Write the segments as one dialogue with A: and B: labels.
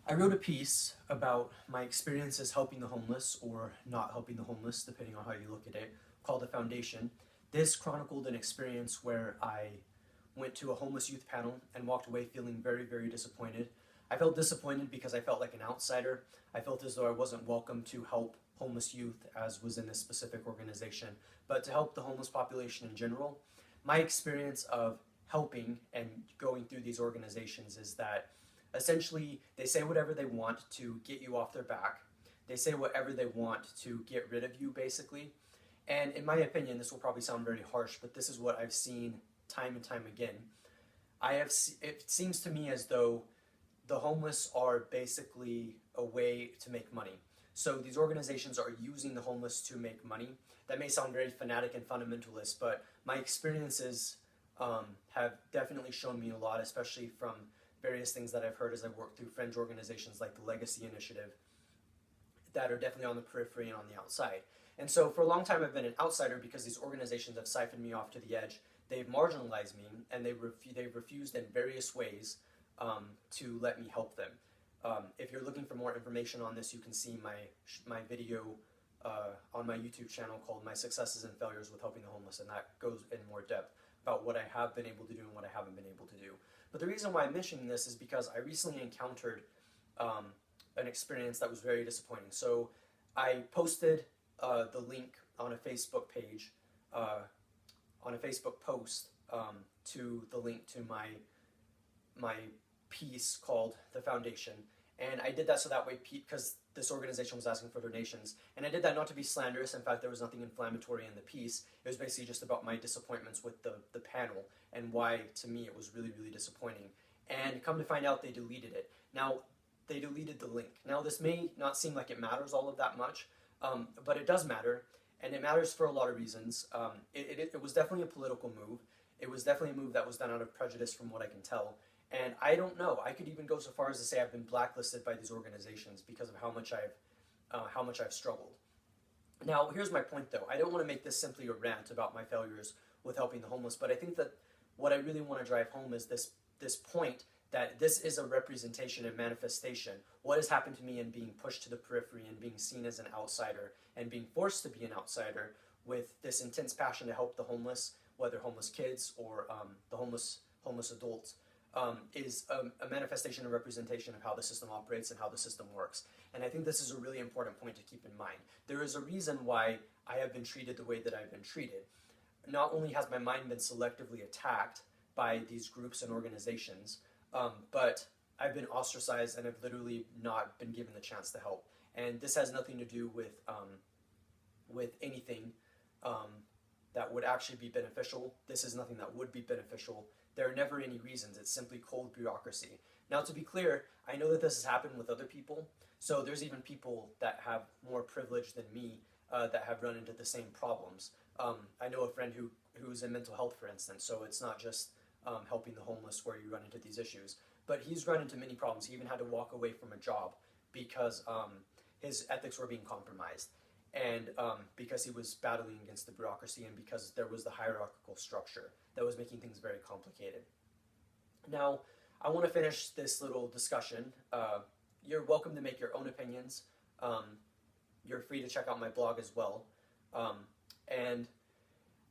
A: I wrote a piece about my experiences helping the homeless or not helping the homeless, depending on how you look at it, called The Foundation. This chronicled an experience where I went to a homeless youth panel and walked away feeling very, very disappointed. I felt disappointed because I felt like an outsider. I felt as though I wasn't welcome to help homeless youth, as was in this specific organization, but to help the homeless population in general. My experience of helping and going through these organizations is that essentially they say whatever they want to get you off their back. They say whatever they want to get rid of you, basically. And in my opinion, this will probably sound very harsh, but this is what I've seen time and time again. It seems to me as though the homeless are basically a way to make money. So these organizations are using the homeless to make money. That may sound very fanatic and fundamentalist, but my experiences have definitely shown me a lot, especially from various things that I've heard as I've worked through fringe organizations like the Legacy Initiative that are definitely on the periphery and on the outside. And so for a long time I've been an outsider because these organizations have siphoned me off to the edge. They've marginalized me and they've refused in various ways to let me help them. If you're looking for more information on this, you can see my video on my YouTube channel called My Successes and Failures with Helping the Homeless, and that goes in more depth about what I have been able to do and what I haven't been able to do. But the reason why I'm mentioning this is because I recently encountered an experience that was very disappointing. So I posted the link on a Facebook page, on a Facebook post, to the link to my piece called The Foundation. And I did that so that way, because this organization was asking for donations. And I did that not to be slanderous. In fact, there was nothing inflammatory in the piece. It was basically just about my disappointments with the panel and why, to me, it was really, really disappointing. And come to find out, they deleted it. Now, they deleted the link. Now, this may not seem like it matters all of that much, but it does matter. And it matters for a lot of reasons. It was definitely a political move. It was definitely a move that was done out of prejudice from what I can tell. And I don't know. I could even go so far as to say I've been blacklisted by these organizations because of how much I've struggled. Now, here's my point, though. I don't want to make this simply a rant about my failures with helping the homeless, but I think that what I really want to drive home is this point that this is a representation and manifestation. What has happened to me in being pushed to the periphery and being seen as an outsider and being forced to be an outsider with this intense passion to help the homeless, whether homeless kids or the homeless adults, is a manifestation and representation of how the system operates and how the system works. And I think this is a really important point to keep in mind. There is a reason why I have been treated the way that I've been treated. Not only has my mind been selectively attacked by these groups and organizations, but I've been ostracized and I've literally not been given the chance to help. And this has nothing to do with anything that would actually be beneficial. This is nothing that would be beneficial. There are never any reasons. It's simply cold bureaucracy. Now, to be clear, I know that this has happened with other people. So there's even people that have more privilege than me that have run into the same problems. I know a friend who's in mental health, for instance, so it's not just helping the homeless where you run into these issues. But he's run into many problems. He even had to walk away from a job because his ethics were being compromised. And because he was battling against the bureaucracy and because there was the hierarchical structure that was making things very complicated. Now, I want to finish this little discussion. You're welcome to make your own opinions. You're free to check out my blog as well. And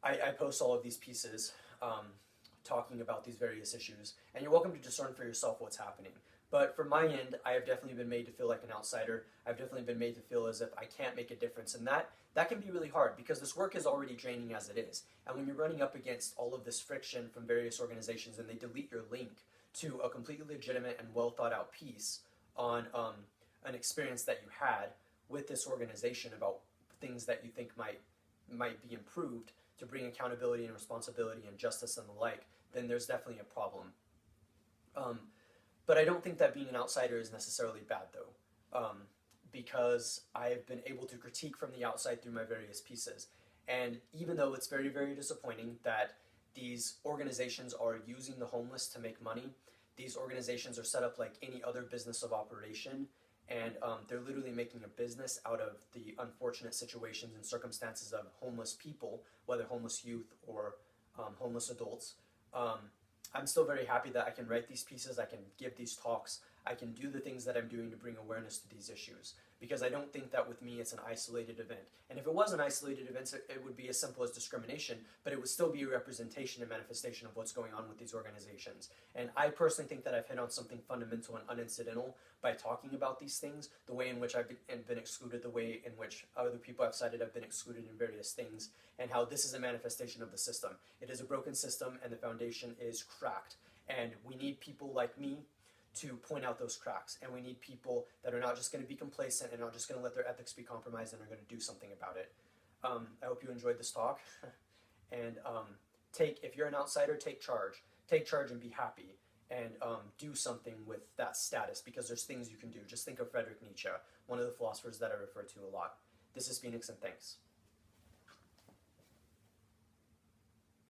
A: I post all of these pieces talking about these various issues. And you're welcome to discern for yourself what's happening. But from my end, I have definitely been made to feel like an outsider. I've definitely been made to feel as if I can't make a difference. And that can be really hard because this work is already draining as it is. And when you're running up against all of this friction from various organizations and they delete your link to a completely legitimate and well thought out piece on an experience that you had with this organization about things that you think might be improved to bring accountability and responsibility and justice and the like, then there's definitely a problem. But I don't think that being an outsider is necessarily bad, though, because I have been able to critique from the outside through my various pieces. And even though it's very, very disappointing that these organizations are using the homeless to make money, these organizations are set up like any other business of operation, and they're literally making a business out of the unfortunate situations and circumstances of homeless people, whether homeless youth or homeless adults. I'm still very happy that I can write these pieces, I can give these talks, I can do the things that I'm doing to bring awareness to these issues. Because I don't think that with me it's an isolated event. And if it was an isolated event, it would be as simple as discrimination, but it would still be a representation and manifestation of what's going on with these organizations. And I personally think that I've hit on something fundamental and unincidental by talking about these things, the way in which I've been excluded, the way in which other people I've cited have been excluded in various things, and how this is a manifestation of the system. It is a broken system and the foundation is cracked. And we need people like me to point out those cracks, and we need people that are not just going to be complacent and not just going to let their ethics be compromised and are going to do something about it. I hope you enjoyed this talk, and if you're an outsider, take charge and be happy, and do something with that status, because there's things you can do. Just think of Friedrich Nietzsche, one of the philosophers that I refer to a lot. This is Phoenix, and thanks.